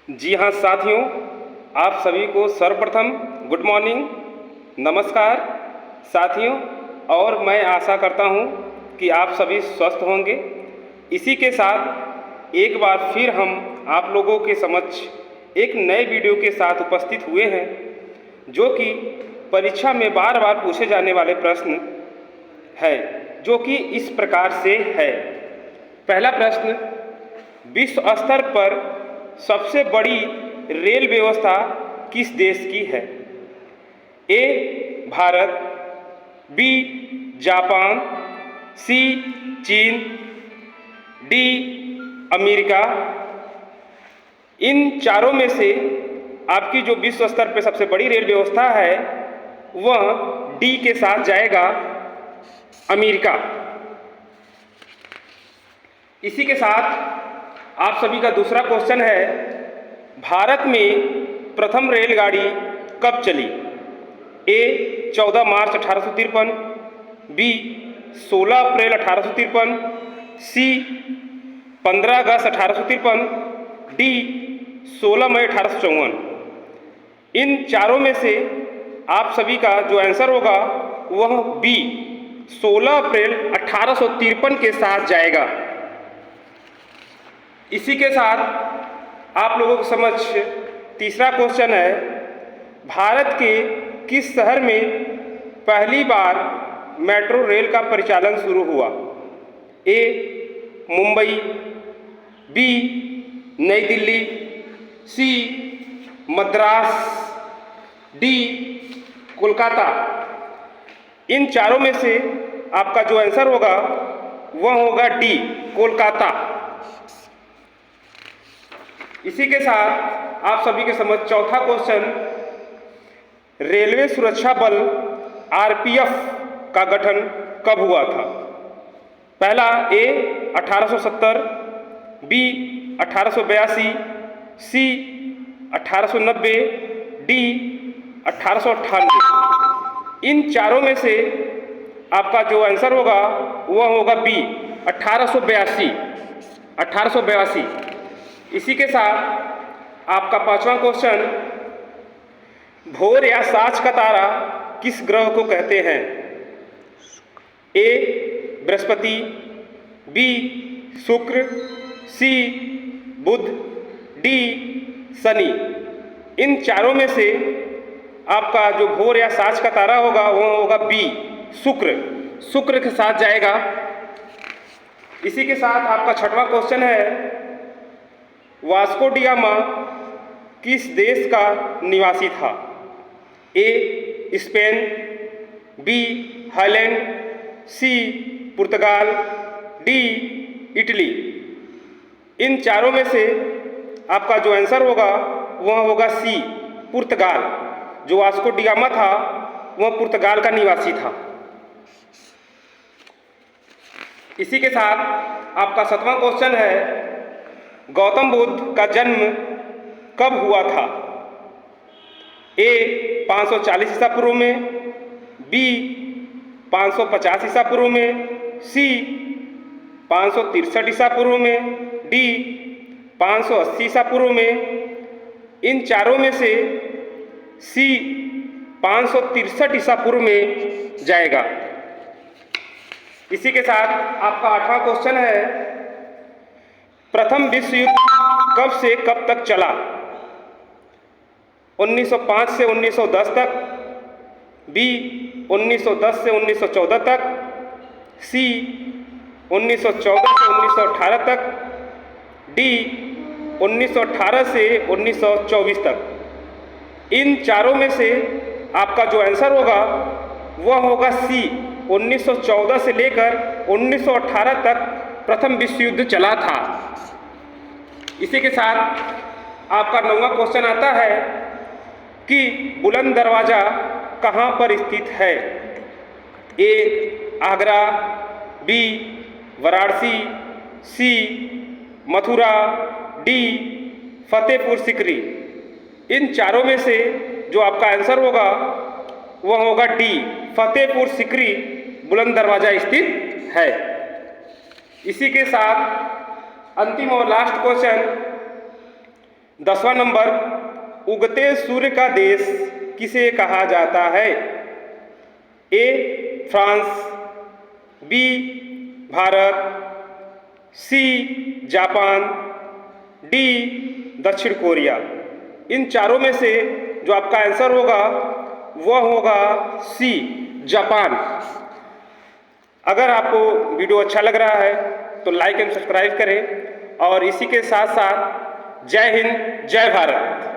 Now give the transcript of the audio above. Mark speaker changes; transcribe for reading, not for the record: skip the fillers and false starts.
Speaker 1: जी हाँ साथियों, आप सभी को सर्वप्रथम गुड मॉर्निंग, नमस्कार साथियों। और मैं आशा करता हूँ कि आप सभी स्वस्थ होंगे। इसी के साथ एक बार फिर हम आप लोगों के समक्ष एक नए वीडियो के साथ उपस्थित हुए हैं, जो कि परीक्षा में बार बार पूछे जाने वाले प्रश्न है, जो कि इस प्रकार से है। पहला प्रश्न, विश्व स्तर पर सबसे बड़ी रेल व्यवस्था किस देश की है? ए भारत, बी जापान, सी चीन, डी अमेरिका। इन चारों में से आपकी जो विश्व स्तर पर सबसे बड़ी रेल व्यवस्था है वह डी के साथ जाएगा, अमेरिका। इसी के साथ आप सभी का दूसरा क्वेश्चन है, भारत में प्रथम रेलगाड़ी कब चली? ए 14 मार्च 1853, बी 16 अप्रैल 1853, सी 15 अगस्त 1853, डी 16 मई 1854। इन चारों में से आप सभी का जो आंसर होगा वह बी 16 अप्रैल 1853 के साथ जाएगा। इसी के साथ आप लोगों के समक्ष तीसरा क्वेश्चन है, भारत के किस शहर में पहली बार मेट्रो रेल का परिचालन शुरू हुआ? ए मुंबई, बी नई दिल्ली, सी मद्रास, डी कोलकाता। इन चारों में से आपका जो आंसर होगा वह होगा डी कोलकाता। इसी के साथ आप सभी के समझ चौथा क्वेश्चन, रेलवे सुरक्षा बल आरपीएफ का गठन कब हुआ था? पहला ए 1870, बी 1882, सी 1890, डी 1898। इन चारों में से आपका जो आंसर होगा वह होगा बी 1882। इसी के साथ आपका पांचवा क्वेश्चन, भोर या साँझ का तारा किस ग्रह को कहते हैं? ए बृहस्पति, बी शुक्र, सी बुध, डी शनि। इन चारों में से आपका जो भोर या साँझ का तारा होगा वह होगा बी शुक्र के साथ जाएगा। इसी के साथ आपका छठवां क्वेश्चन है, वास्को डी गामा किस देश का निवासी था? A Spain, B Holland, C पुर्तगाल, डी इटली। इन चारों में से आपका जो आंसर होगा वह होगा सी पुर्तगाल। जो वास्को डी गामा था वह पुर्तगाल का निवासी था। इसी के साथ आपका सातवां क्वेश्चन है, गौतम बुद्ध का जन्म कब हुआ था? ए 540 ईसा पूर्व में, बी 550 ईसा पूर्व में, सी 563 ईसा पूर्व में, डी 580 ईसा पूर्व में। इन चारों में से सी 563 ईसा पूर्व में जाएगा। इसी के साथ आपका आठवां क्वेश्चन है, प्रथम विश्व युद्ध कब से कब तक चला? 1905 से 1910 तक, बी 1910 से 1914 तक, सी 1914 से 1918 तक, डी 1918 से 1924 तक। इन चारों में से आपका जो आंसर होगा वह होगा सी 1914 से लेकर 1918 तक प्रथम विश्व युद्ध चला था। इसी के साथ आपका 9वां क्वेश्चन आता है कि बुलंद दरवाज़ा कहाँ पर स्थित है? ए आगरा, बी वाराणसी, सी मथुरा, डी फतेहपुर सिकरी। इन चारों में से जो आपका आंसर होगा वह होगा डी फतेहपुर सिकरी बुलंद दरवाज़ा स्थित है। इसी के साथ अंतिम और लास्ट क्वेश्चन, 10वां नंबर, उगते सूर्य का देश किसे कहा जाता है? A France, B Bharat, C Japan, D दक्षिण कोरिया। इन चारों में से जो आपका आंसर होगा वह होगा सी जापान। अगर आपको वीडियो अच्छा लग रहा है तो लाइक एंड सब्सक्राइब करें और इसी के साथ साथ जय हिंद जय भारत।